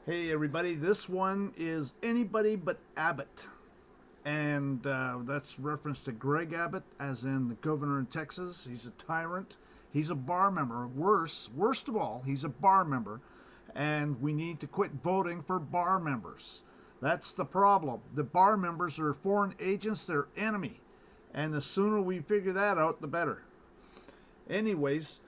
Hey everybody, this one is anybody but Abbott. And that's reference to Greg Abbott, as in the governor in Texas. He's a tyrant. He's a bar member. Worst of all, he's a bar member. And we need to quit voting for bar members. That's the problem. The bar members are foreign agents, they're enemy. And the sooner we figure that out, the better. Anyways,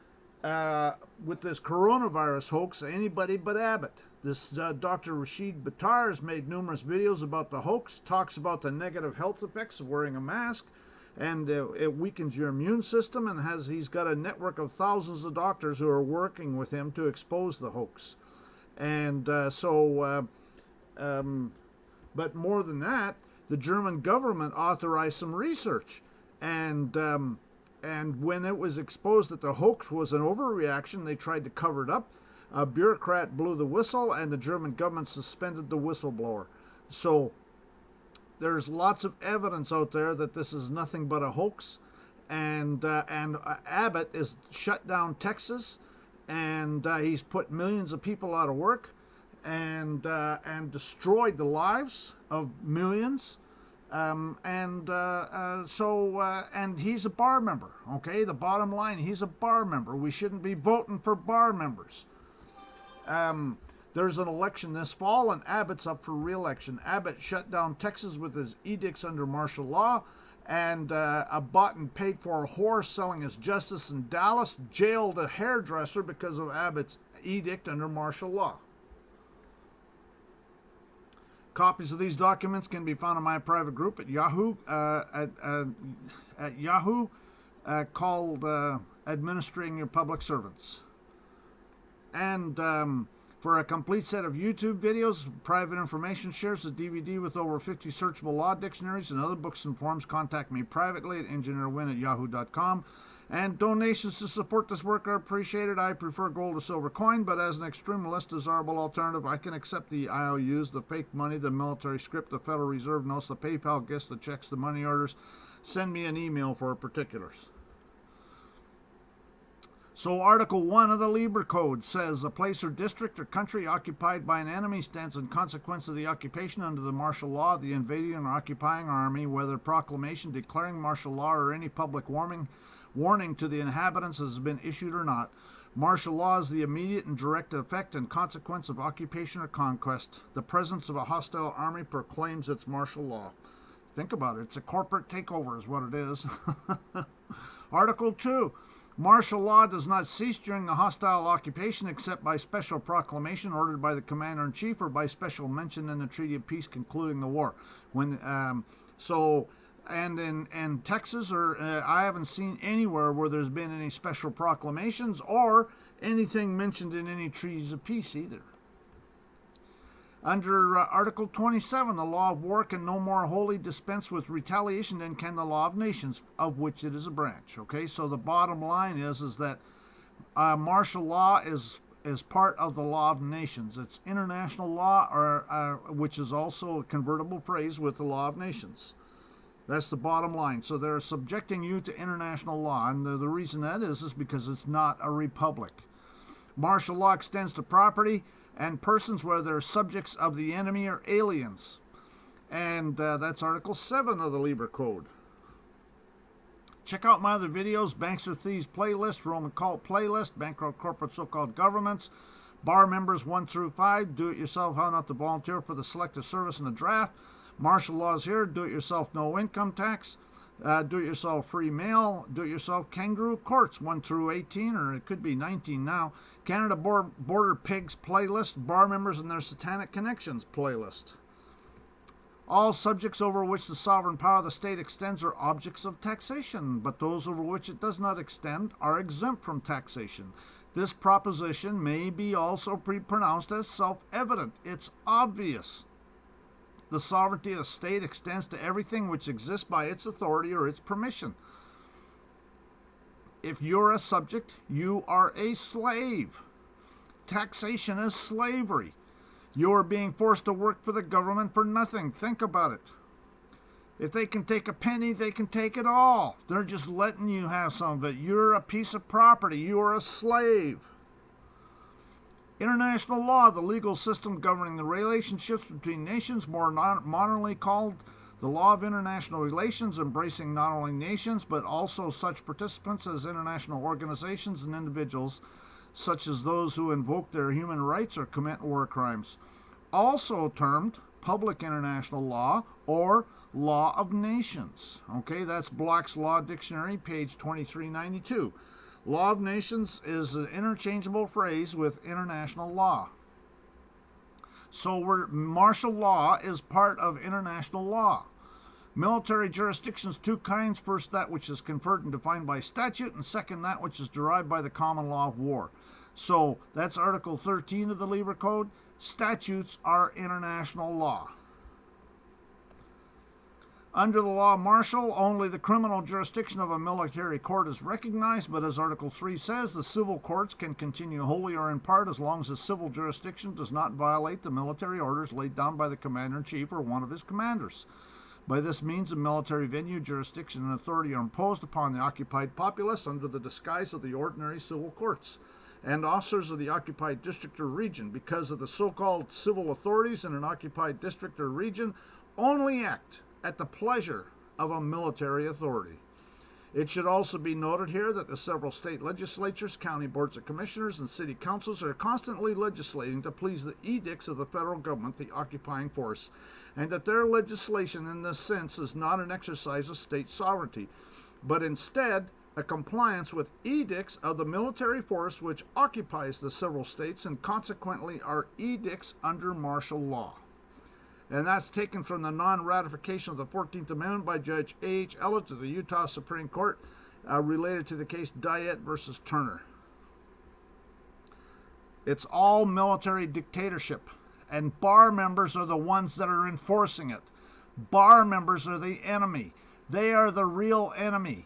with this coronavirus hoax, anybody but Abbott. This Dr. Rashid Buttar has made numerous videos about the hoax, talks about the negative health effects of wearing a mask, and it weakens your immune system, and he's got a network of thousands of doctors who are working with him to expose the hoax. And but more than that, the German government authorized some research, and when it was exposed that the hoax was an overreaction, they tried to cover it up. A bureaucrat blew the whistle, and the German government suspended the whistleblower. So there's lots of evidence out there that this is nothing but a hoax, and Abbott has shut down Texas, and he's put millions of people out of work, and destroyed the lives of millions. And he's a bar member. Okay, the bottom line, he's a bar member. We shouldn't be voting for bar members. There's an election this fall, and Abbott's up for re-election. Abbott shut down Texas with his edicts under martial law, and a bought and paid for whore selling his justice in Dallas jailed a hairdresser because of Abbott's edict under martial law. Copies of these documents can be found in my private group at Yahoo, called Administrating-Your-Public-Servants. And for a complete set of YouTube videos, private information shares, a DVD with over 50 searchable law dictionaries and other books and forms, contact me privately at engineerwin@yahoo.com. And donations to support this work are appreciated. I prefer gold to silver coin, but as an extremely less desirable alternative, I can accept the IOUs, the fake money, the military script, the Federal Reserve notes, the PayPal gifts, the checks, the money orders. Send me an email for particulars. So Article 1 of the Liber Code says a place or district or country occupied by an enemy stands in consequence of the occupation under the martial law of the invading or occupying army, whether proclamation declaring martial law or any public warning to the inhabitants has been issued or not. Martial law is the immediate and direct effect and consequence of occupation or conquest. The presence of a hostile army proclaims its martial law. Think about it. It's a corporate takeover is what it is. Article 2. Martial law does not cease during the hostile occupation except by special proclamation ordered by the commander-in-chief or by special mention in the Treaty of Peace concluding the war. In Texas, I haven't seen anywhere where there's been any special proclamations or anything mentioned in any treaties of peace either. Under Article 27, the law of war can no more wholly dispense with retaliation than can the law of nations, of which it is a branch. Okay, so the bottom line is that martial law is part of the law of nations. It's international law, which is also a convertible phrase with the law of nations. That's the bottom line. So they're subjecting you to international law, and the reason that is because it's not a republic. Martial law extends to property and persons where they're subjects of the enemy or aliens. And that's Article 7 of the Liber Code. Check out my other videos, Banks or Thieves playlist, Roman Cult playlist, Bankrupt Corporate So-Called Governments, Bar Members 1 through 5, Do-It-Yourself, How Not to Volunteer for the Selective Service in the Draft, Martial Laws Here, Do-It-Yourself, No Income Tax, Do-It-Yourself Free Mail, Do-It-Yourself Kangaroo Courts 1 through 18, or it could be 19 now, Canada Border Pigs playlist, Bar Members and their Satanic Connections playlist. All subjects over which the sovereign power of the state extends are objects of taxation, but those over which it does not extend are exempt from taxation. This proposition may be also pronounced as self-evident. It's obvious. The sovereignty of the state extends to everything which exists by its authority or its permission. If you're a subject, you are a slave. Taxation is slavery. You are being forced to work for the government for nothing. Think about it. If they can take a penny, they can take it all. They're just letting you have some of it. You're a piece of property. You are a slave. International law, the legal system governing the relationships between nations, more modernly called the law of international relations, embracing not only nations but also such participants as international organizations and individuals, such as those who invoke their human rights or commit war crimes. Also termed public international law or law of nations. Okay, that's Black's Law Dictionary, page 2392. Law of nations is an interchangeable phrase with international law. So martial law is part of international law. Military jurisdictions, two kinds. First, that which is conferred and defined by statute, and second, that which is derived by the common law of war. So that's Article 13 of the Libra Code. Statutes are international law. Under the law martial, only the criminal jurisdiction of a military court is recognized, but as Article 3 says, the civil courts can continue wholly or in part as long as the civil jurisdiction does not violate the military orders laid down by the commander-in-chief or one of his commanders. By this means, a military venue, jurisdiction, and authority are imposed upon the occupied populace under the disguise of the ordinary civil courts and officers of the occupied district or region, because of the so-called civil authorities in an occupied district or region only act at the pleasure of a military authority. It should also be noted here that the several state legislatures, county boards of commissioners, and city councils are constantly legislating to please the edicts of the federal government, the occupying force, and that their legislation in this sense is not an exercise of state sovereignty, but instead a compliance with edicts of the military force which occupies the several states and consequently are edicts under martial law. And that's taken from the non-ratification of the 14th Amendment by Judge A.H. Ellett of the Utah Supreme Court related to the case Diet versus Turner. It's all military dictatorship, and bar members are the ones that are enforcing it. Bar members are the enemy. They are the real enemy.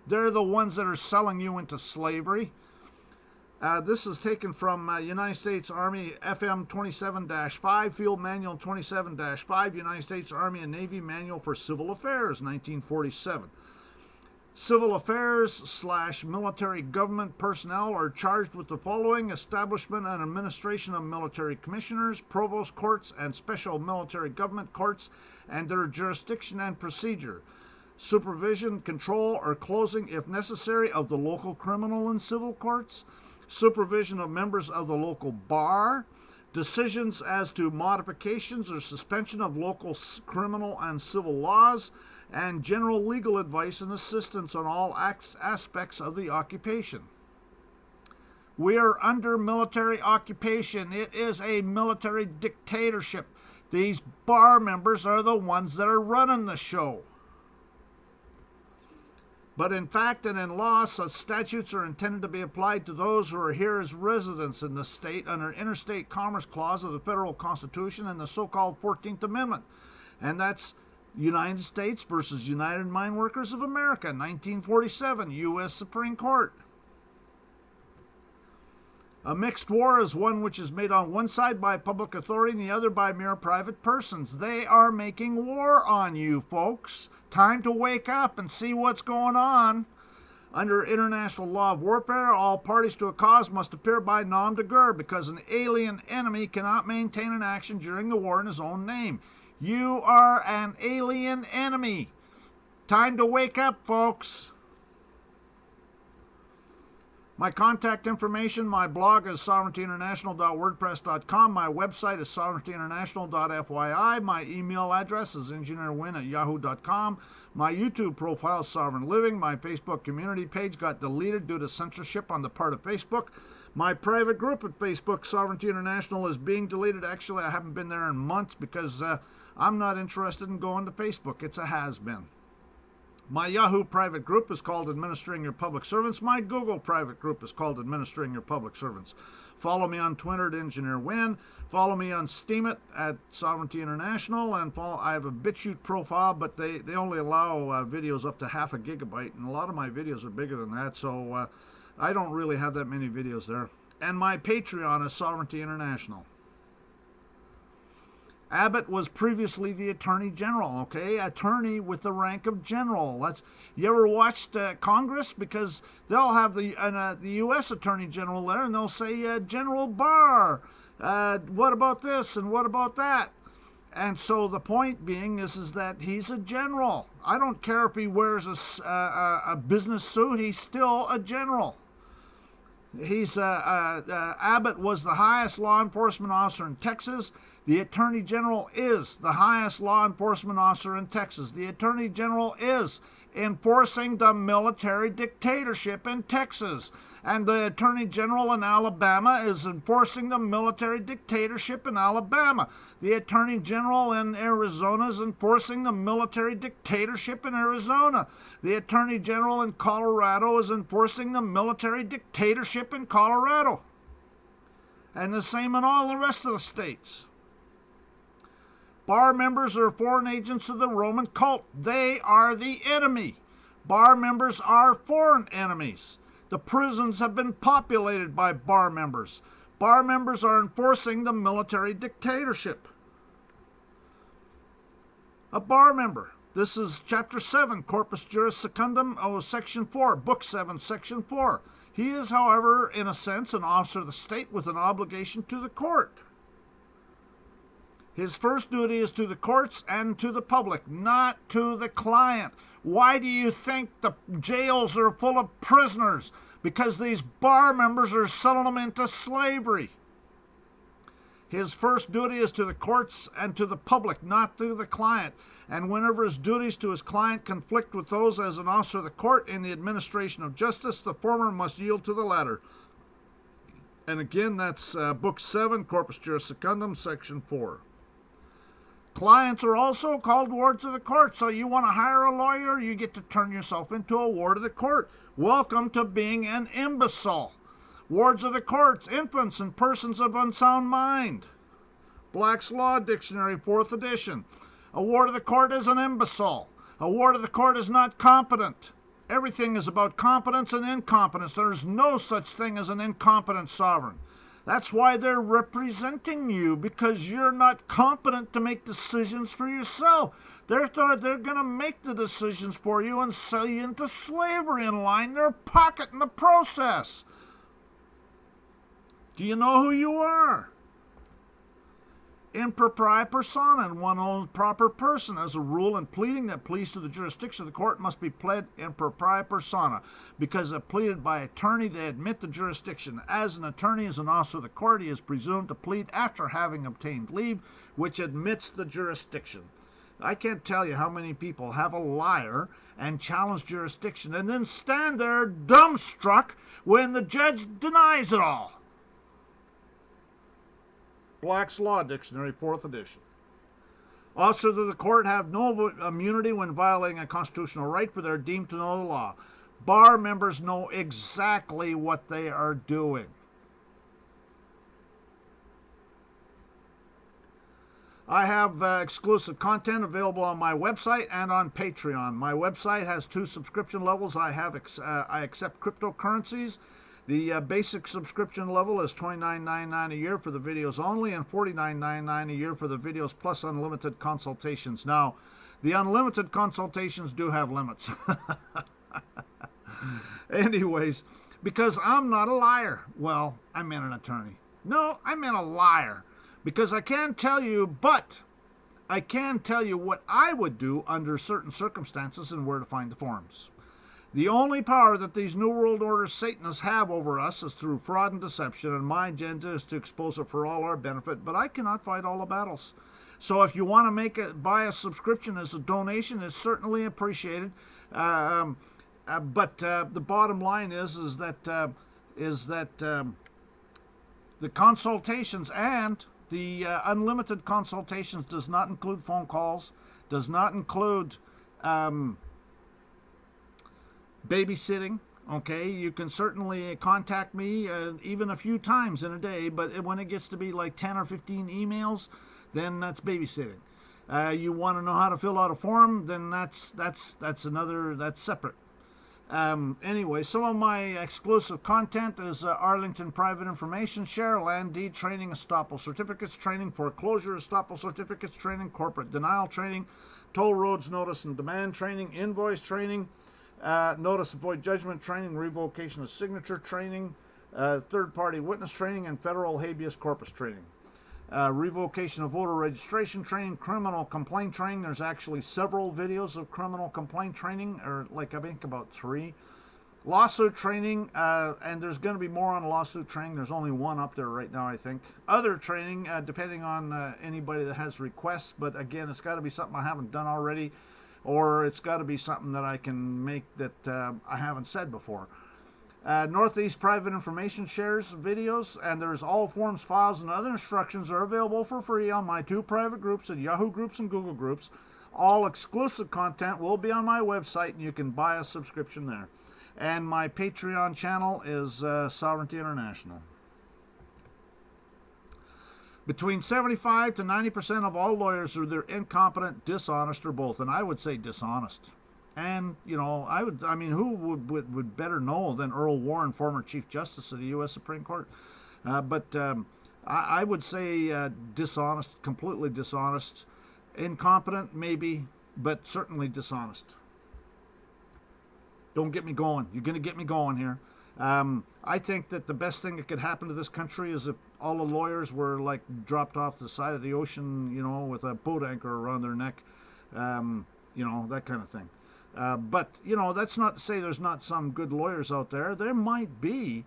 They're the ones that are selling you into slavery. This is taken from United States Army FM 27-5, Field Manual 27-5, United States Army and Navy Manual for Civil Affairs, 1947. Civil affairs / military government personnel are charged with the following: establishment and administration of military commissioners, provost courts, and special military government courts, and their jurisdiction and procedure. Supervision, control, or closing, if necessary, of the local criminal and civil courts. Supervision of members of the local bar, decisions as to modifications or suspension of local criminal and civil laws, and general legal advice and assistance on all aspects of the occupation. We are under military occupation. It is a military dictatorship. These bar members are the ones that are running the show. But in fact and in law, such statutes are intended to be applied to those who are here as residents in the state under Interstate Commerce Clause of the Federal Constitution and the so-called 14th Amendment. And that's United States versus United Mine Workers of America, 1947, U.S. Supreme Court. A mixed war is one which is made on one side by public authority and the other by mere private persons. They are making war on you, folks. Time to wake up and see what's going on. Under international law of warfare, all parties to a cause must appear by nom de guerre, because an alien enemy cannot maintain an action during the war in his own name. You are an alien enemy. Time to wake up, folks. My contact information, my blog is sovereigntyinternational.wordpress.com. My website is sovereigntyinternational.fyi. My email address is engineerwin@yahoo.com. My YouTube profile is Sovereign Living. My Facebook community page got deleted due to censorship on the part of Facebook. My private group at Facebook, Sovereignty International, is being deleted. Actually, I haven't been there in months because I'm not interested in going to Facebook. It's a has-been. My Yahoo private group is called Administrating-Your-Public-Servants. My Google private group is called Administrating-Your-Public-Servants. Follow me on Twitter at Engineer Win. Follow me on Steemit at Sovereignty International. And I have a BitChute profile, but they only allow videos up to half a gigabyte. And a lot of my videos are bigger than that, so I don't really have that many videos there. And my Patreon is Sovereignty International. Abbott was previously the Attorney General, okay? Attorney with the rank of general. You ever watched Congress? Because they'll have the U.S. Attorney General there, and they'll say, General Barr, what about this and what about that? And so the point being is that he's a general. I don't care if he wears a business suit, he's still a general. Abbott was the highest law enforcement officer in Texas. The Attorney General is the highest law enforcement officer in Texas. The Attorney General is enforcing the military dictatorship in Texas. And the Attorney General in Alabama is enforcing the military dictatorship in Alabama. The Attorney General in Arizona is enforcing the military dictatorship in Arizona. The Attorney General in Colorado is enforcing the military dictatorship in Colorado. And the same in all the rest of the states. Bar members are foreign agents of the Roman cult. They are the enemy. Bar members are foreign enemies. The prisons have been populated by bar members. Bar members are enforcing the military dictatorship. A bar member. This is Chapter 7, Corpus Juris Secundum, Section 4, Book 7, Section 4. He is, however, in a sense, an officer of the state with an obligation to the court. His first duty is to the courts and to the public, not to the client. Why do you think the jails are full of prisoners? Because these bar members are selling them into slavery. His first duty is to the courts and to the public, not to the client. And whenever his duties to his client conflict with those as an officer of the court in the administration of justice, the former must yield to the latter. And again, that's Book 7, Corpus Juris Secundum, Section 4. Clients are also called wards of the court. So you want to hire a lawyer, you get to turn yourself into a ward of the court. Welcome to being an imbecile. Wards of the courts, infants and persons of unsound mind. Black's Law Dictionary, 4th edition. A ward of the court is an imbecile. A ward of the court is not competent. Everything is about competence and incompetence. There is no such thing as an incompetent sovereign. That's why they're representing you, because you're not competent to make decisions for yourself. They're going to make the decisions for you and sell you into slavery and line their pocket in the process. Do you know who you are? In propria persona, in one own proper person. As a rule, in pleading that pleas to the jurisdiction of the court must be pled in propria persona. Because if pleaded by attorney, they admit the jurisdiction. As an attorney is an officer of the court, he is presumed to plead after having obtained leave, which admits the jurisdiction. I can't tell you how many people have a liar and challenge jurisdiction and then stand there dumbstruck when the judge denies it all. Black's Law Dictionary, 4th edition. Officers of the court have no immunity when violating a constitutional right, for they're deemed to know the law. Bar members know exactly what they are doing. I have exclusive content available on my website and on Patreon. My website has 2 subscription levels. I accept cryptocurrencies. The basic subscription level is $29.99 a year for the videos only, and $49.99 a year for the videos plus unlimited consultations. Now, the unlimited consultations do have limits. Anyways, because I'm not a liar. Well, I meant an attorney. No, I meant a liar. Because I can tell you, but I can tell you what I would do under certain circumstances and where to find the forms. The only power that these New World Order Satanists have over us is through fraud and deception, and my agenda is to expose it for all our benefit, but I cannot fight all the battles. So if you want to buy a subscription as a donation, it's certainly appreciated. But the bottom line is that the consultations and the unlimited consultations does not include phone calls, does not include babysitting. Okay, you can certainly contact me even a few times in a day, but when it gets to be like 10 or 15 emails, then that's babysitting. You want to know how to fill out a form, then that's separate. Anyway, some of my exclusive content is Arlington Private Information Share, Land Deed Training, Estoppel Certificates Training, Foreclosure Estoppel Certificates Training, Corporate Denial Training, Toll Roads Notice and Demand Training, Invoice Training, Notice of Void Judgment Training, Revocation of Signature Training, Third-Party Witness Training, and Federal Habeas Corpus Training. Revocation of voter registration training, criminal complaint training. There's actually several videos of criminal complaint training, or like I think about 3. Lawsuit training, and there's going to be more on lawsuit training. There's only one up there right now, I think. Other training, depending on anybody that has requests, but again, it's got to be something I haven't done already, or it's got to be something that I can make that I haven't said before. Northeast Private Information shares videos, and there's all forms, files, and other instructions are available for free on my 2 private groups at Yahoo Groups and Google Groups. All exclusive content will be on my website, and you can buy a subscription there. And my Patreon channel is Sovereignty International. Between 75 to 90% of all lawyers are either incompetent, dishonest, or both, and I would say dishonest. And, you know, who would better know than Earl Warren, former Chief Justice of the U.S. Supreme Court? I would say dishonest, completely dishonest. Incompetent, maybe, but certainly dishonest. Don't get me going. You're going to get me going here. I think that the best thing that could happen to this country is if all the lawyers were, like, dropped off the side of the ocean, you know, with a boat anchor around their neck, you know, that kind of thing. But, you know, that's not to say there's not some good lawyers out there. There might be.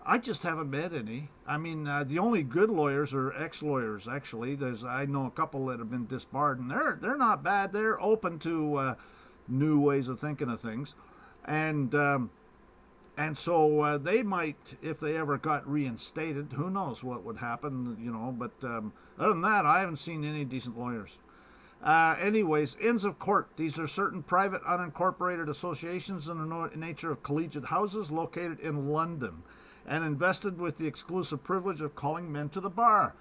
I just haven't met any. I mean, the only good lawyers are ex-lawyers, actually. I know a couple that have been disbarred, and they're not bad. They're open to new ways of thinking of things. And so they might, if they ever got reinstated, who knows what would happen, you know. But other than that, I haven't seen any decent lawyers. Anyways, Inns of Court. These are certain private unincorporated associations in the nature of collegiate houses located in London and invested with the exclusive privilege of calling men to the bar.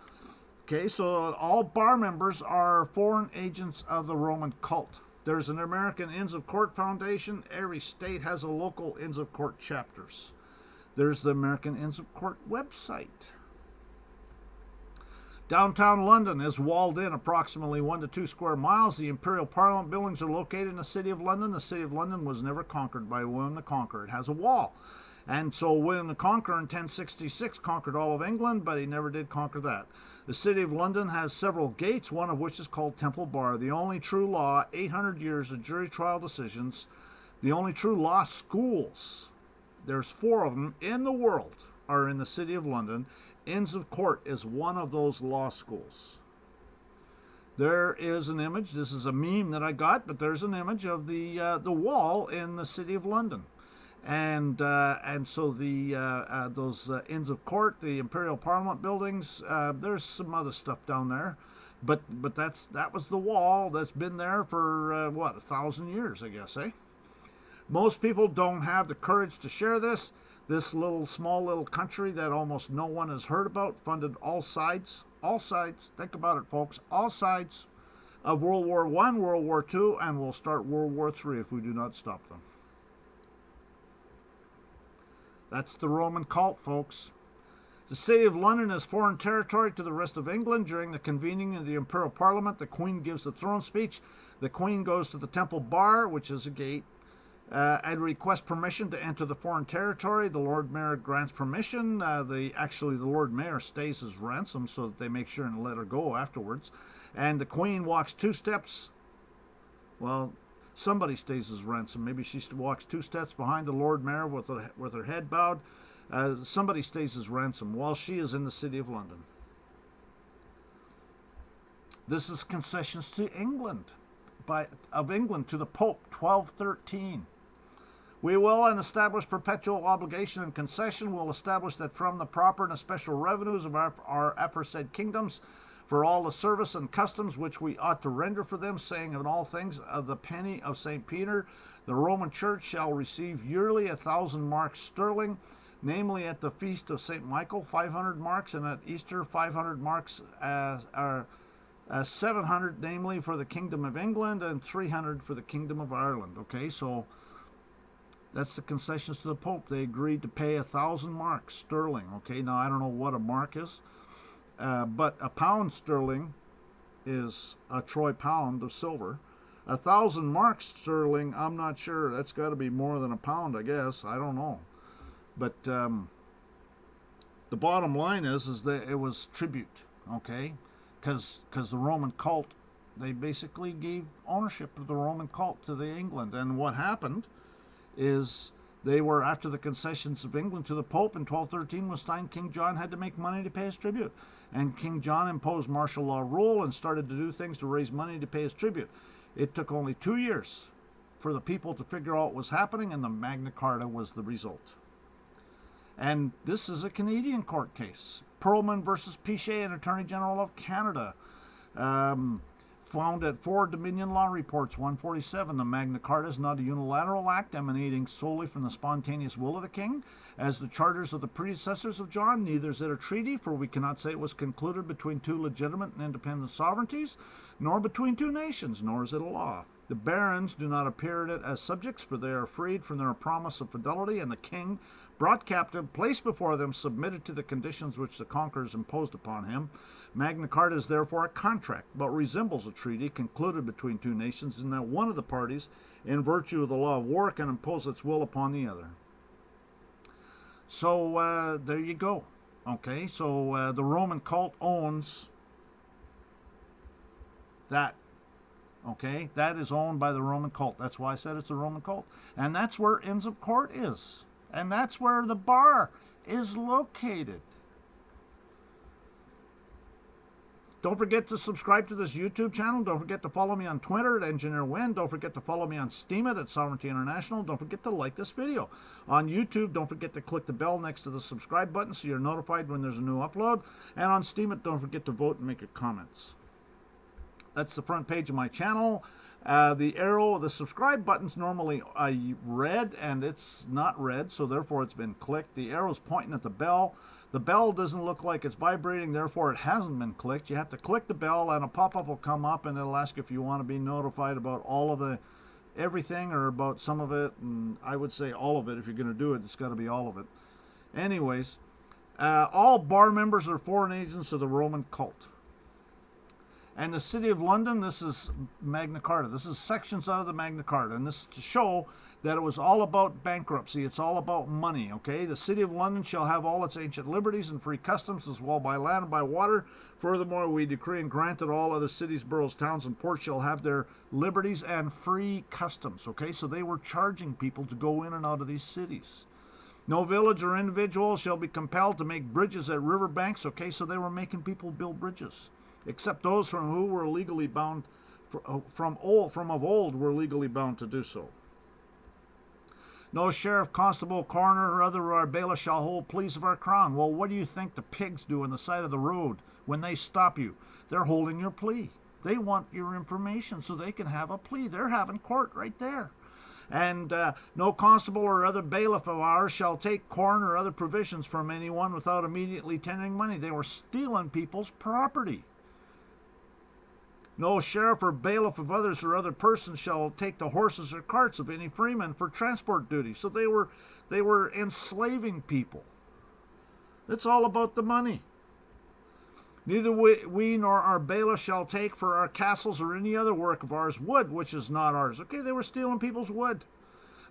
Okay, so all bar members are foreign agents of the Roman cult. There's an American Inns of Court Foundation. Every state has a local Inns of Court chapters. There's the American Inns of Court website. Downtown London is walled in approximately 1 to 2 square miles. The Imperial Parliament buildings are located in the City of London. The City of London was never conquered by William the Conqueror. It has a wall. And so William the Conqueror in 1066 conquered all of England, but he never did conquer that. The City of London has several gates, one of which is called Temple Bar. The only true law, 800 years of jury trial decisions. The only true law schools, there's 4 of them in the world, are in the City of London. Inns of Court is one of those law schools. There is an image. This is a meme that I got, but there's an image of the wall in the City of London, and so those Inns of Court, the Imperial Parliament buildings. There's some other stuff down there, but that was the wall that's been there for 1,000 years, I guess, eh? Most people don't have the courage to share this. This small little country that almost no one has heard about funded all sides, think about it, folks, all sides of World War I, World War II, and will start World War III if we do not stop them. That's the Roman cult, folks. The City of London is foreign territory to the rest of England. During the convening of the Imperial Parliament, the Queen gives the throne speech. The Queen goes to the Temple Bar, which is a gate, and request permission to enter the foreign territory. The Lord Mayor grants permission. The Lord Mayor stays as ransom so that they make sure and let her go afterwards. And the Queen walks 2 steps. Well, somebody stays as ransom. Maybe she walks 2 steps behind the Lord Mayor with her head bowed. Somebody stays as ransom while she is in the City of London. This is concessions to England, of England to the Pope, 1213. We will, and establish perpetual obligation and concession, will establish that from the proper and especial revenues of our aforesaid kingdoms, for all the service and customs which we ought to render for them, saying in all things of the penny of St. Peter, the Roman Church shall receive yearly 1,000 marks sterling, namely at the feast of St. Michael, 500 marks, and at Easter, 500 marks, 700, namely, for the Kingdom of England, and 300 for the Kingdom of Ireland. Okay, so That's the concessions to the Pope. They agreed to pay 1,000 marks sterling. Okay, now I don't know what a mark is, but a pound sterling is a troy pound of silver. 1,000 marks sterling, I'm not sure. That's got to be more than a pound, I guess. I don't know. But the bottom line is that it was tribute, okay? Because the Roman cult, they basically gave ownership of the Roman cult to the England. And what happened is they were, after the concessions of England to the Pope in 1213 was signed, King John had to make money to pay his tribute. And King John imposed martial law rule and started to do things to raise money to pay his tribute. It took only 2 years for the people to figure out what was happening, and the Magna Carta was the result. And this is a Canadian court case. Perlman versus Pichet, an Attorney General of Canada, found at 4 Dominion Law Reports 147, the Magna Carta is not a unilateral act emanating solely from the spontaneous will of the king. As the charters of the predecessors of John, neither is it a treaty, for we cannot say it was concluded between two legitimate and independent sovereignties, nor between two nations, nor is it a law. The barons do not appear in it as subjects, for they are freed from their promise of fidelity, and the king, brought captive, placed before them, submitted to the conditions which the conquerors imposed upon him. Magna Carta is therefore a contract, but resembles a treaty concluded between two nations in that one of the parties, in virtue of the law of war, can impose its will upon the other. So there you go. Okay, so the Roman cult owns that. Okay, that is owned by the Roman cult. That's why I said it's the Roman cult. And that's where Inns of Court is. And that's where the bar is located. Don't forget to subscribe to this YouTube channel. Don't forget to follow me on Twitter at Engineer Win. Don't forget to follow me on Steemit at Sovereignty International. Don't forget to like this video. On YouTube, don't forget to click the bell next to the subscribe button so you're notified when there's a new upload. And on Steemit, don't forget to vote and make your comments. That's the front page of my channel. The arrow, the subscribe button's normally red, and it's not red, so therefore it's been clicked. The arrow's pointing at the bell. The bell doesn't look like it's vibrating, therefore it hasn't been clicked. You have to click the bell, and a pop-up will come up, and it'll ask if you want to be notified about all of everything or about some of it. And I would say all of it. If you're going to do it, it's got to be all of it. Anyways, all bar members are foreign agents of the Roman cult. And the City of London, this is Magna Carta. This is sections out of the Magna Carta. And this is to show that it was all about bankruptcy. It's all about money, okay? The City of London shall have all its ancient liberties and free customs, as well by land and by water. Furthermore, we decree and grant that all other cities, boroughs, towns, and ports shall have their liberties and free customs, okay? So they were charging people to go in and out of these cities. No village or individual shall be compelled to make bridges at river banks, okay? So they were making people build bridges, except those from who were legally bound, from of old were legally bound to do so. No sheriff, constable, coroner, or other bailiff shall hold pleas of our crown. Well, what do you think the pigs do on the side of the road when they stop you? They're holding your plea. They want your information so they can have a plea. They're having court right there. And no constable or other bailiff of ours shall take corn or other provisions from anyone without immediately tendering money. They were stealing people's property. No sheriff or bailiff of others or other persons shall take the horses or carts of any freeman for transport duty. So they were enslaving people. It's all about the money. Neither we nor our bailiff shall take for our castles or any other work of ours wood which is not ours. Okay, they were stealing people's wood.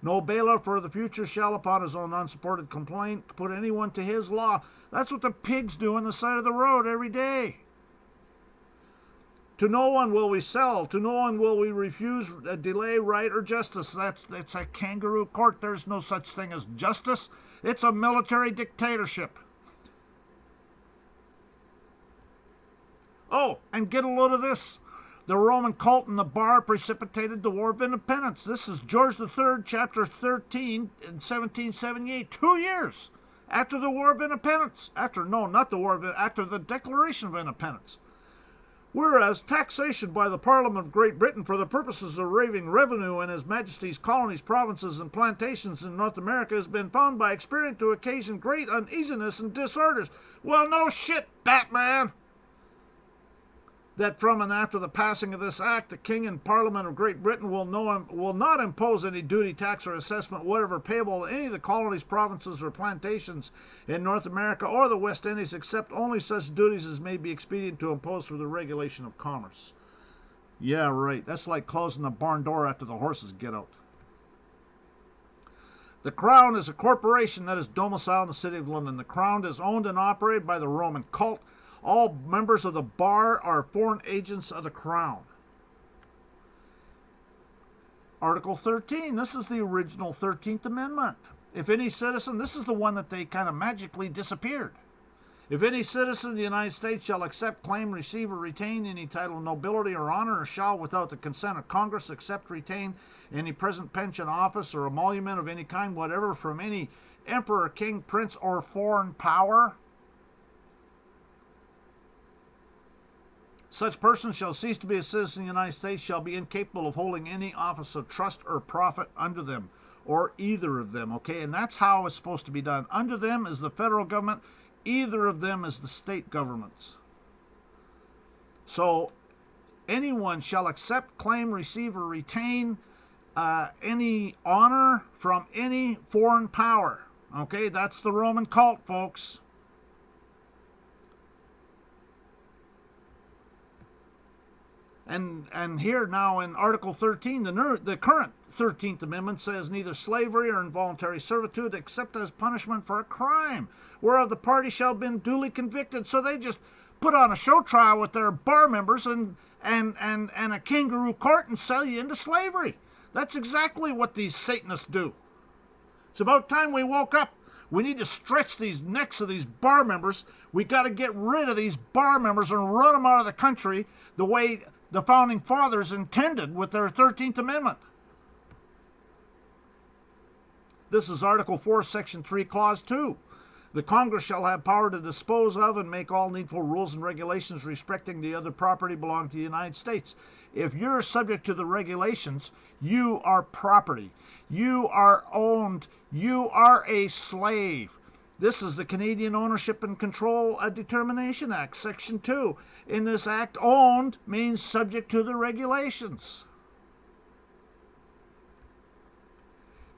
No bailiff for the future shall upon his own unsupported complaint put anyone to his law. That's what the pigs do on the side of the road every day. To no one will we sell, to no one will we refuse delay, right, or justice. That's a kangaroo court. There's no such thing as justice. It's a military dictatorship. Oh, and get a load of this. The Roman cult and the bar precipitated the War of Independence. This is George III, chapter 13, in 1778, 2 years after the War of Independence. After the Declaration of Independence. Whereas taxation by the Parliament of Great Britain for the purposes of raising revenue in His Majesty's colonies, provinces, and plantations in North America has been found by experience to occasion great uneasiness and disorders. Well, no shit, Batman. that from and after the passing of this act, the King and Parliament of Great Britain will not impose any duty, tax, or assessment whatever payable to any of the colonies, provinces, or plantations in North America or the West Indies, except only such duties as may be expedient to impose for the regulation of commerce. Yeah, right. That's like closing the barn door after the horses get out. The Crown is a corporation that is domiciled in the City of London. The Crown is owned and operated by the Roman cult. All members of the bar are foreign agents of the Crown. Article 13, this is the original 13th Amendment. If any citizen, this is the one that they kind of magically disappeared. If any citizen of the United States shall accept, claim, receive, or retain any title of nobility or honor, or shall, without the consent of Congress, accept, retain any present pension, office, or emolument of any kind whatever from any emperor, king, prince, or foreign power, such person shall cease to be a citizen of the United States, shall be incapable of holding any office of trust or profit under them, or either of them, okay? And that's how it's supposed to be done. Under them is the federal government, either of them is the state governments. So, anyone shall accept, claim, receive, or retain any honor from any foreign power, okay? That's the Roman cult, folks. And here now in Article 13, the current 13th Amendment says neither slavery or involuntary servitude except as punishment for a crime, whereof the party shall have been duly convicted. So they just put on a show trial with their bar members and a kangaroo court and sell you into slavery. That's exactly what these Satanists do. It's about time we woke up. We need to stretch these necks of these bar members. We got to get rid of these bar members and run them out of the country the way the Founding Fathers intended with their 13th Amendment. This is Article 4, Section 3, Clause 2. The Congress shall have power to dispose of and make all needful rules and regulations respecting the other property belonging to the United States. If you're subject to the regulations, you are property. You are owned. You are a slave. This is the Canadian Ownership and Control Determination Act, Section 2. In this act, owned means subject to the regulations.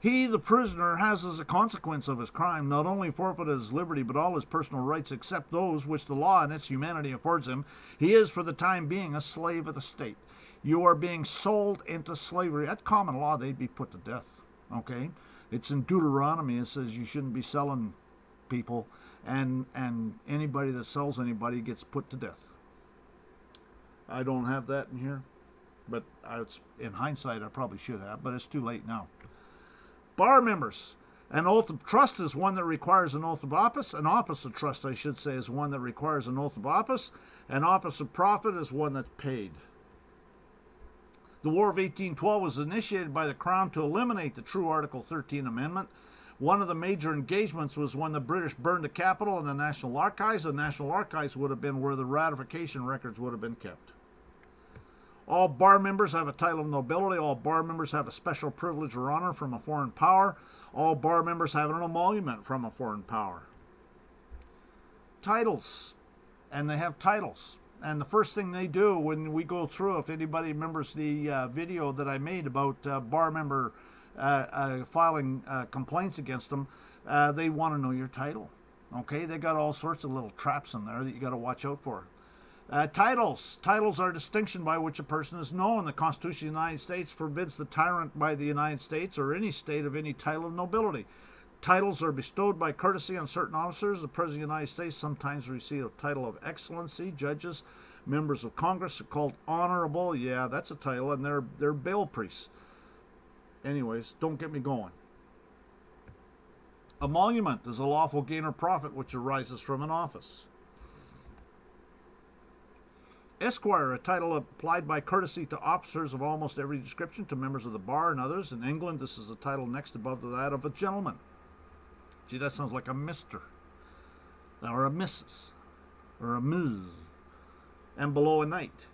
He, the prisoner, has as a consequence of his crime not only forfeited his liberty, but all his personal rights except those which the law in its humanity affords him. He is, for the time being, a slave of the state. You are being sold into slavery. At common law, they'd be put to death. Okay? It's in Deuteronomy. It says you shouldn't be selling people, and anybody that sells anybody gets put to death. I don't have that in here, but in hindsight I probably should have, but it's too late now. Bar members. An oath of trust is one that requires an oath of office. An office of trust, I should say, is one that requires an oath of office. An office of profit is one that's paid. The War of 1812 was initiated by the Crown to eliminate the true Article 13 Amendment. One of the major engagements was when the British burned the Capitol and the National Archives. The National Archives would have been where the ratification records would have been kept. All bar members have a title of nobility. All bar members have a special privilege or honor from a foreign power. All bar members have an emolument from a foreign power. Titles. And they have titles. And the first thing they do when we go through, if anybody remembers the video that I made about bar member filing complaints against them, they want to know your title. Okay, they got all sorts of little traps in there that you got to watch out for. Titles. Titles are a distinction by which a person is known. The Constitution of the United States forbids the tyrant by the United States or any state of any title of nobility. Titles are bestowed by courtesy on certain officers. The President of the United States sometimes receives a title of excellency. Judges, members of Congress are called honorable. Yeah, that's a title, and they're bail priests. Anyways, don't get me going. Emolument is a lawful gain or profit which arises from an office. Esquire, a title applied by courtesy to officers of almost every description, to members of the bar and others. In England, this is a title next above that of a gentleman. Gee, that sounds like a Mr. or a Mrs. or a Ms. And below a knight.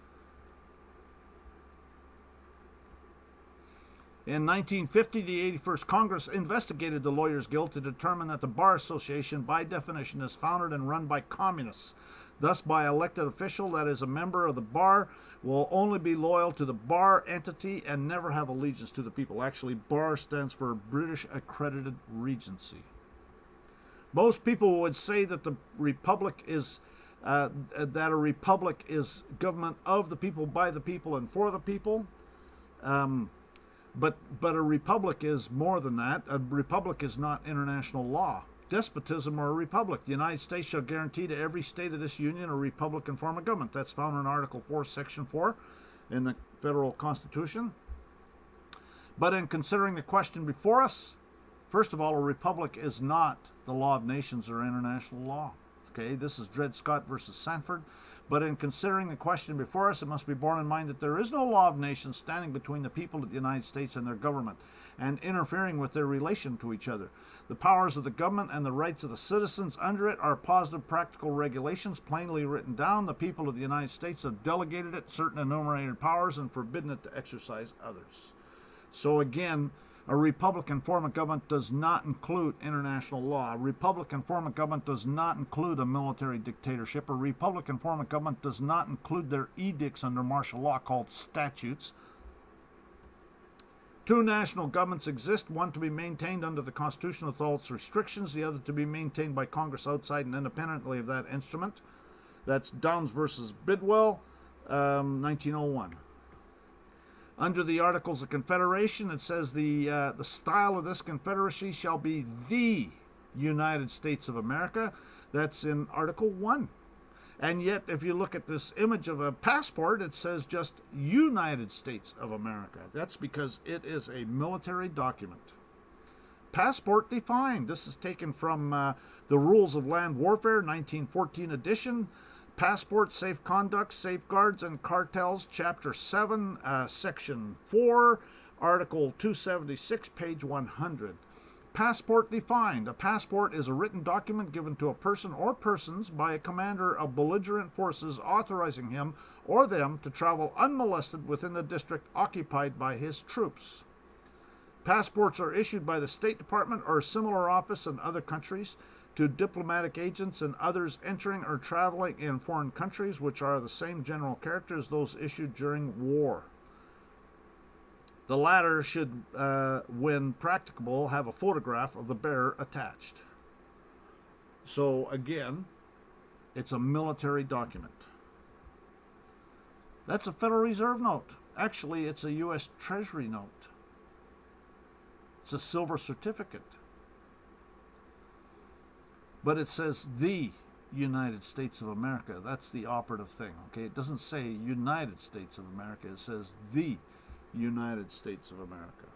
In 1950, the 81st Congress investigated the Lawyers' Guild to determine that the Bar Association, by definition, is founded and run by communists. thus by elected official, that is a member of the bar, will only be loyal to the bar entity and never have allegiance to the people. Actually, bar stands for British Accredited Regency. Most people would say that the republic is that a republic is government of the people, by the people, and for the people. But a republic is more than that. A republic is not international law. Despotism or a republic. The United States shall guarantee to every state of this union a republican form of government. That's found in Article 4, Section 4 in the Federal Constitution. But in considering the question before us, first of all, a republic is not the law of nations or international law. Okay, this is Dred Scott versus Sanford. But in considering the question before us, it must be borne in mind that there is no law of nations standing between the people of the United States and their government and interfering with their relation to each other. The powers of the government and the rights of the citizens under it are positive practical regulations plainly written down. The people of the United States have delegated it certain enumerated powers and forbidden it to exercise others. So again, a republican form of government does not include international law. A republican form of government does not include a military dictatorship. A republican form of government does not include their edicts under martial law called statutes. Two national governments exist, one to be maintained under the Constitution with all its restrictions, the other to be maintained by Congress outside and independently of that instrument. That's Downs versus Bidwell, 1901. Under the Articles of Confederation, it says the style of this confederacy shall be the United States of America. That's in Article 1. And yet, if you look at this image of a passport, it says just United States of America. That's because it is a military document. Passport defined. This is taken from the Rules of Land Warfare, 1914 edition. Passport, Safe Conduct, Safeguards, and Cartels, Chapter 7, Section 4, Article 276, page 100. Passport defined. A passport is a written document given to a person or persons by a commander of belligerent forces authorizing him or them to travel unmolested within the district occupied by his troops. Passports are issued by the State Department or a similar office in other countries to diplomatic agents and others entering or traveling in foreign countries, which are the same general character as those issued during war. The latter should, when practicable, have a photograph of the bearer attached. So again, it's a military document. That's a Federal Reserve note. Actually, it's a U.S. Treasury note. It's a silver certificate. But it says the United States of America. That's the operative thing. Okay, it doesn't say United States of America. It says the United States of America.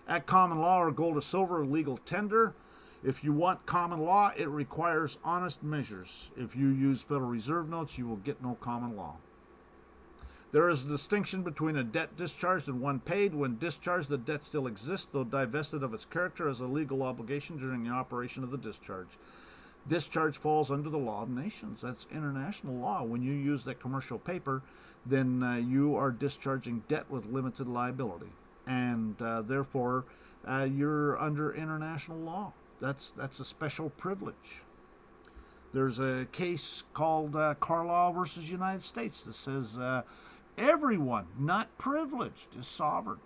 At common law or gold or silver legal tender, if you want common law, it requires honest measures. If you use Federal Reserve notes, you will get no common law. There is a distinction between a debt discharged and one paid. When discharged, the debt still exists, though divested of its character as a legal obligation during the operation of the discharge. Discharge falls under the law of nations. That's international law. When you use that commercial paper, then you are discharging debt with limited liability. And therefore, you're under international law. That's a special privilege. There's a case called Carlisle versus United States that says everyone not privileged is sovereign.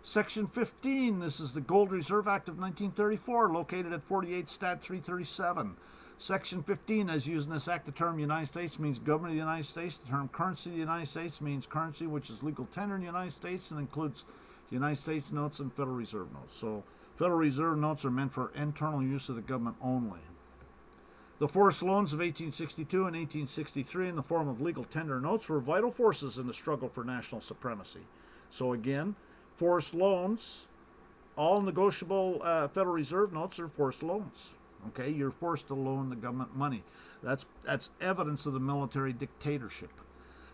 Section 15, this is the Gold Reserve Act of 1934, located at 48 Stat 337. Section 15, as used in this act, the term United States means government of the United States. The term currency of the United States means currency which is legal tender in the United States and includes United States notes and Federal Reserve notes. So Federal Reserve notes are meant for internal use of the government only. The forced loans of 1862 and 1863 in the form of legal tender notes were vital forces in the struggle for national supremacy. So again, forced loans, all negotiable Federal Reserve notes are forced loans. Okay, you're forced to loan the government money. That's evidence of the military dictatorship.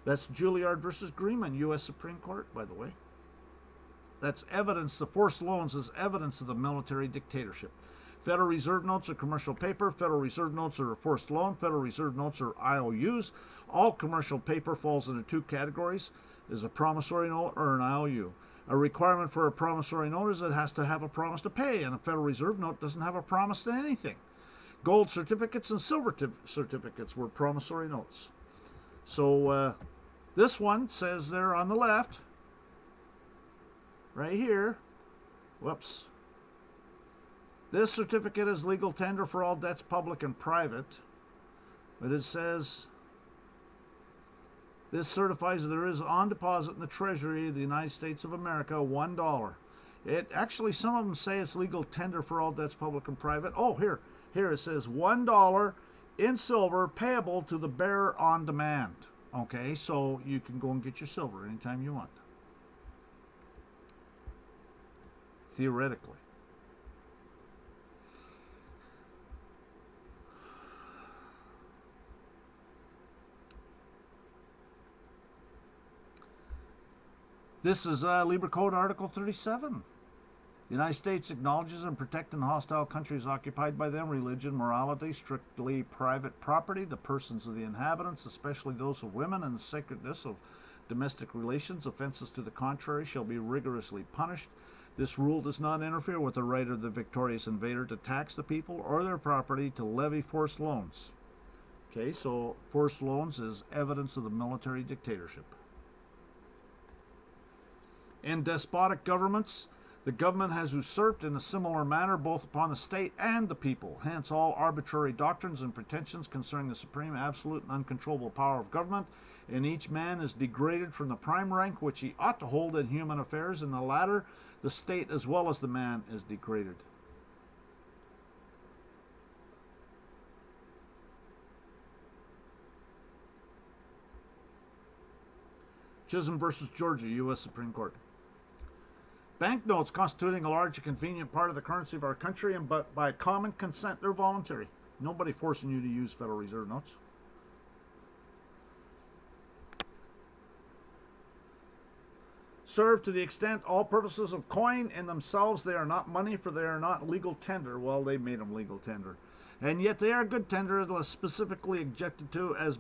That's Juilliard versus Greenman, U.S. Supreme Court, by the way. That's evidence. The forced loans is evidence of the military dictatorship. Federal Reserve notes are commercial paper. Federal Reserve notes are a forced loan. Federal Reserve notes are IOUs. All commercial paper falls into two categories: is a promissory note or an IOU. A requirement for a promissory note is it has to have a promise to pay, and a Federal Reserve note doesn't have a promise to anything. Gold certificates and silver certificates were promissory notes. So this one says there on the left, right here, whoops, this certificate is legal tender for all debts public and private, but it says this certifies that there is on deposit in the Treasury of the United States of America $1. It actually, some of them say it's legal tender for all debts public and private. Oh, here it says $1 in silver payable to the bearer on demand. Okay, so you can go and get your silver anytime you want. Theoretically. This is Libre Code Article 37. The United States acknowledges and protects in hostile countries occupied by them religion, morality, strictly private property, the persons of the inhabitants, especially those of women, and the sacredness of domestic relations. Offenses to the contrary shall be rigorously punished. This rule does not interfere with the right of the victorious invader to tax the people or their property, to levy forced loans. Okay, so forced loans is evidence of the military dictatorship. In despotic governments, the government has usurped in a similar manner both upon the state and the people. Hence, all arbitrary doctrines and pretensions concerning the supreme, absolute, and uncontrollable power of government in each man is degraded from the prime rank which he ought to hold in human affairs. In the latter, the state as well as the man is degraded. Chisholm versus Georgia, U.S. Supreme Court. Banknotes constituting a large and convenient part of the currency of our country, and but by common consent, they're voluntary. Nobody forcing you to use Federal Reserve notes. Serve to the extent all purposes of coin in themselves, they are not money, for they are not legal tender. Well, they made them legal tender. And yet they are good tender, unless specifically objected to as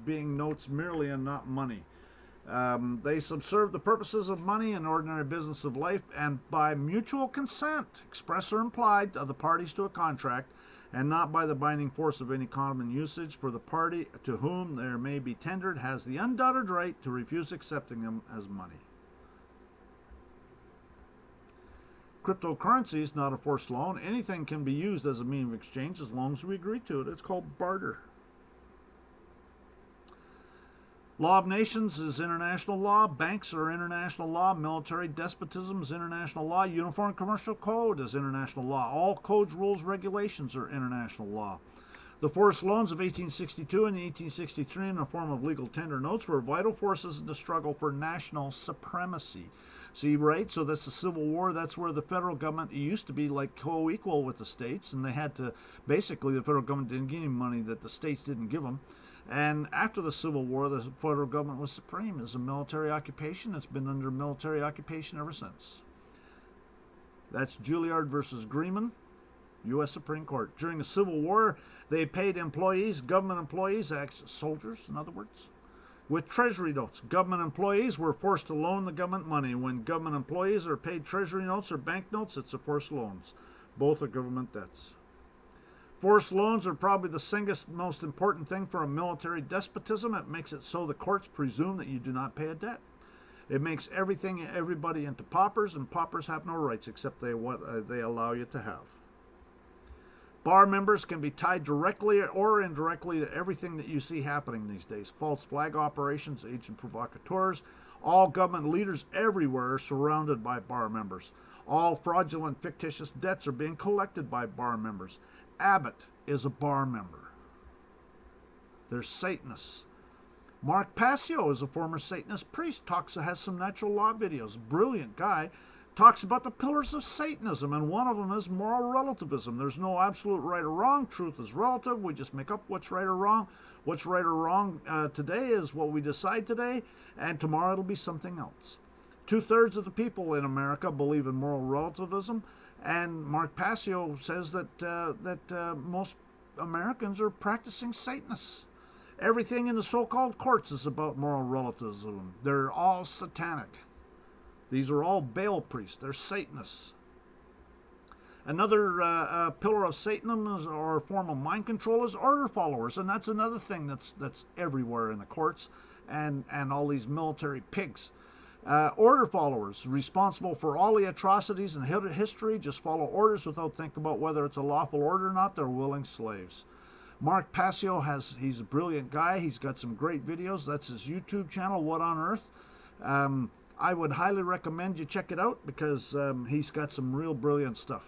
being notes merely and not money. They subserve the purposes of money and ordinary business of life, and by mutual consent, express or implied, of the parties to a contract, and not by the binding force of any common usage, for the party to whom there may be tendered has the undoubted right to refuse accepting them as money. Cryptocurrency is not a forced loan. Anything can be used as a means of exchange as long as we agree to it. It's called barter. Law of nations is international law. Banks are international law. Military despotism is international law. Uniform Commercial Code is international law. All codes, rules, regulations are international law. The forced loans of 1862 and 1863 in the form of legal tender notes were vital forces in the struggle for national supremacy. See, right? So that's the Civil War. That's where the federal government used to be like co-equal with the states, and they had to, basically the federal government didn't give any money that the states didn't give them. And after the Civil War, the federal government was supreme. It's a military occupation. It's been under military occupation ever since. That's Juilliard versus Greenman, U.S. Supreme Court. During the Civil War, they paid employees, government employees, soldiers, in other words, with treasury notes. Government employees were forced to loan the government money. When government employees are paid treasury notes or bank notes, it's a forced loans. Both are government debts. Forced loans are probably the single most important thing for a military despotism. It makes it so the courts presume that you do not pay a debt. It makes everybody into paupers, and paupers have no rights except what they allow you to have. Bar members can be tied directly or indirectly to everything that you see happening these days. False flag operations, agent provocateurs. All government leaders everywhere are surrounded by bar members. All fraudulent, fictitious debts are being collected by bar members. Abbott is a bar member. They're Satanists. Mark Passio is a former Satanist priest. Has some natural law videos. Brilliant guy. Talks about the pillars of Satanism, and one of them is moral relativism. There's no absolute right or wrong. Truth is relative. We just make up what's right or wrong. What's right or wrong today is what we decide today, and tomorrow it'll be something else. 2/3 of the people in America believe in moral relativism, and Mark Passio says that most Americans are practicing Satanists. Everything in the so-called courts is about moral relativism. They're all satanic. These are all Baal priests. They're Satanists. Another pillar of Satanism or a form of mind control is order followers, and that's another thing that's everywhere in the courts and all these military pigs. Order followers, responsible for all the atrocities in history, just follow orders without thinking about whether it's a lawful order or not. They're willing slaves. Mark Passio he's a brilliant guy. He's got some great videos. That's his YouTube channel, What on Earth. I would highly recommend you check it out because he's got some real brilliant stuff.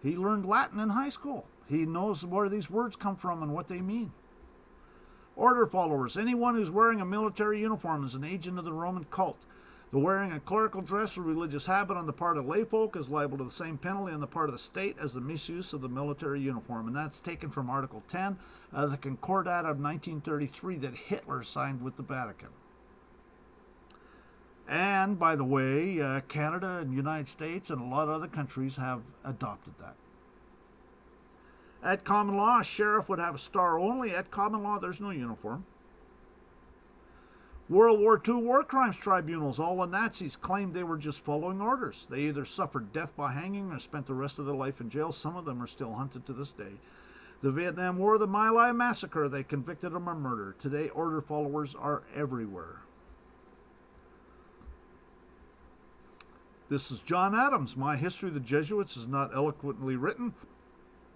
He learned Latin in high school. He knows where these words come from and what they mean. Order followers. Anyone who's wearing a military uniform is an agent of the Roman cult. The wearing a clerical dress or religious habit on the part of layfolk is liable to the same penalty on the part of the state as the misuse of the military uniform. And that's taken from Article 10 of the Concordat of 1933 that Hitler signed with the Vatican. And, by the way, Canada and the United States and a lot of other countries have adopted that. At common law, a sheriff would have a star only. At common law, there's no uniform. World War II war crimes tribunals, all the Nazis claimed they were just following orders. They either suffered death by hanging or spent the rest of their life in jail. Some of them are still hunted to this day. The Vietnam War, the My Lai massacre, they convicted them of murder. Today, order followers are everywhere. This is John Adams. My History of the Jesuits is not eloquently written,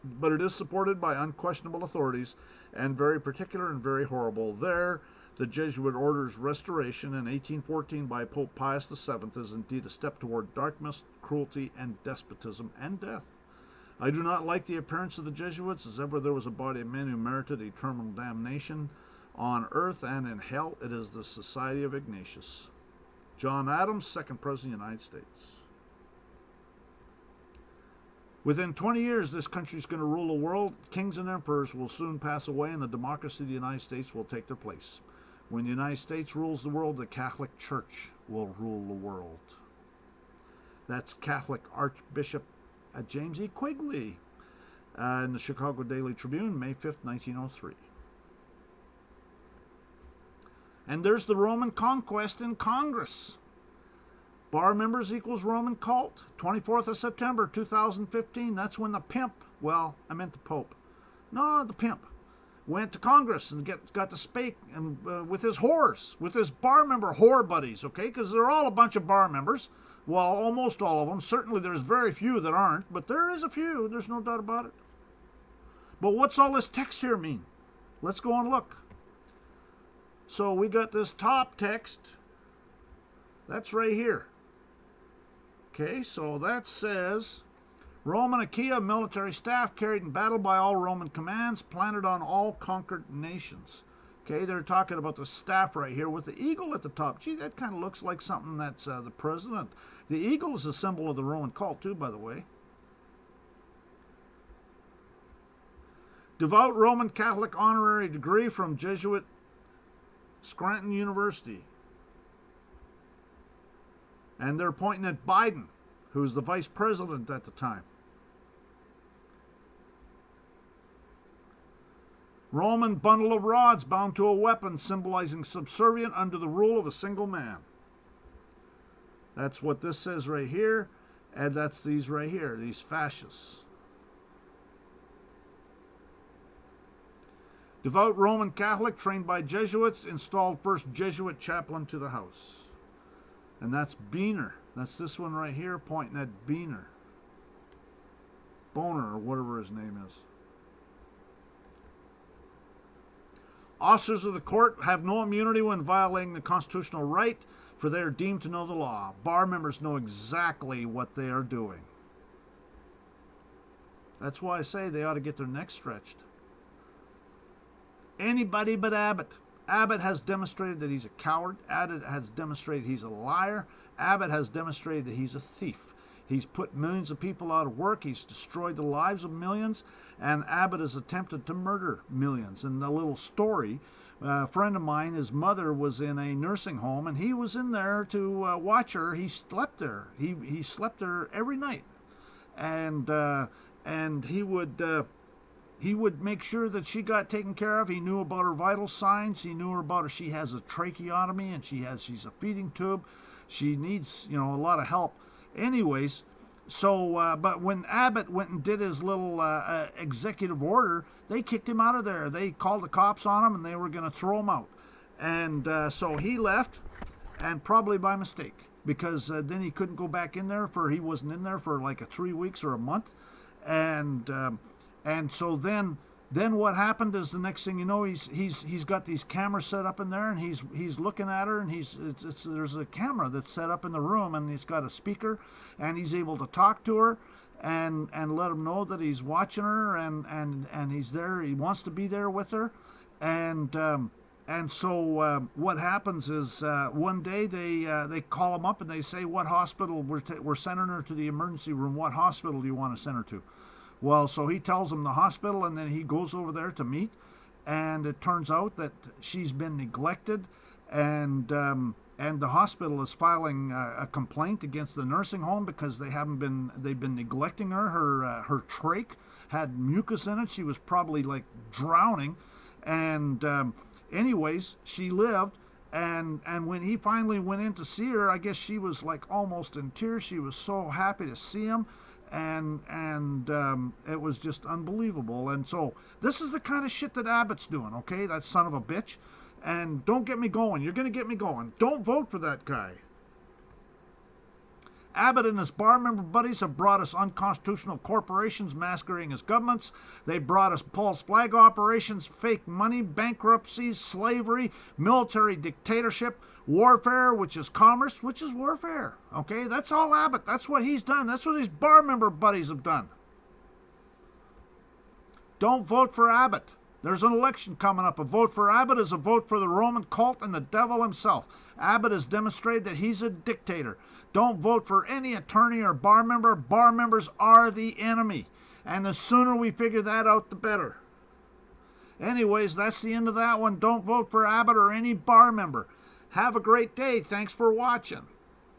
but it is supported by unquestionable authorities and very particular and very horrible. There, the Jesuit order's restoration in 1814 by Pope Pius VII is indeed a step toward darkness, cruelty, and despotism, and death. I do not like the appearance of the Jesuits, as ever there was a body of men who merited eternal damnation on earth and in hell. It is the Society of Ignatius. John Adams, second President of the United States. Within 20 years, this country is going to rule the world. Kings and emperors will soon pass away, and the democracy of the United States will take their place. When the United States rules the world, the Catholic Church will rule the world. That's Catholic Archbishop James E. Quigley in the Chicago Daily Tribune, May 5th, 1903. And there's the Roman conquest in Congress. Bar members equals Roman cult. 24th of September 2015. That's when the pimp, well, I meant the Pope. No, the pimp went to Congress and got to speak and with his whores, with his bar member whore buddies, okay? Because they're all a bunch of bar members. Well, almost all of them. Certainly there's very few that aren't, but there is a few. There's no doubt about it. But what's all this text here mean? Let's go and look. So we got this top text. That's right here. Okay, so that says, Roman Achaea military staff carried in battle by all Roman commands, planted on all conquered nations. Okay, they're talking about the staff right here with the eagle at the top. Gee, that kind of looks like something that's the president. The eagle is a symbol of the Roman cult too, by the way. Devout Roman Catholic honorary degree from Jesuit Scranton University. And they're pointing at Biden, who was the vice president at the time. Roman bundle of rods bound to a weapon symbolizing subservient under the rule of a single man. That's what this says right here, and that's these right here, these fascists. Devout Roman Catholic trained by Jesuits, installed first Jesuit chaplain to the house. And that's Boehner. That's this one right here pointing at Boehner. Boner, or whatever his name is. Officers of the court have no immunity when violating the constitutional right, for they are deemed to know the law. Bar members know exactly what they are doing. That's why I say they ought to get their necks stretched. Anybody but Abbott. Abbott has demonstrated that he's a coward. Abbott has demonstrated he's a liar. Abbott has demonstrated that he's a thief. He's put millions of people out of work. He's destroyed the lives of millions. And Abbott has attempted to murder millions. And a little story, a friend of mine, his mother was in a nursing home, and he was in there to watch her. He slept there. He slept there every night. And he would make sure that she got taken care of. He knew about her vital signs. He knew about her. She has a tracheotomy and she's a feeding tube. she needs, you know, a lot of help. Anyways, so, but when Abbott went and did his little executive order, they kicked him out of there. They called the cops on him, and they were going to throw him out. And so he left, and probably by mistake, because then he couldn't go back in there he wasn't in there for like 3 weeks or a month. And so then what happened is, the next thing you know, he's got these cameras set up in there, and he's looking at her, and there's a camera that's set up in the room, and he's got a speaker, and he's able to talk to her and let him know that he's watching her, and he's there. He wants to be there with her. And so what happens is, one day they call him up and they say, what hospital? We're sending her to the emergency room. What hospital do you want to send her to? Well, so he tells them the hospital, and then he goes over there to meet, and it turns out that she's been neglected, and the hospital is filing a complaint against the nursing home because they've been neglecting her. Her trach had mucus in it. She was probably like drowning, and anyways, she lived, and when he finally went in to see her, I guess she was like almost in tears. She was so happy to see him, and it was just unbelievable. And so this is the kind of shit that Abbott's doing, okay? That son of a bitch. And don't get me going. You're going to get me going. Don't vote for that guy. Abbott and his bar member buddies have brought us unconstitutional corporations masquerading as governments. They brought us false flag operations, fake money, bankruptcies, slavery, military dictatorship, warfare, which is commerce, which is warfare. Okay, that's all Abbott. That's what he's done. That's what his bar member buddies have done. Don't vote for Abbott. There's an election coming up. A vote for Abbott is a vote for the Roman cult and the devil himself. Abbott has demonstrated that he's a dictator. Don't vote for any attorney or bar member. Bar members are the enemy. And the sooner we figure that out, the better. Anyways, that's the end of that one. Don't vote for Abbott or any bar member. Have a great day. Thanks for watching.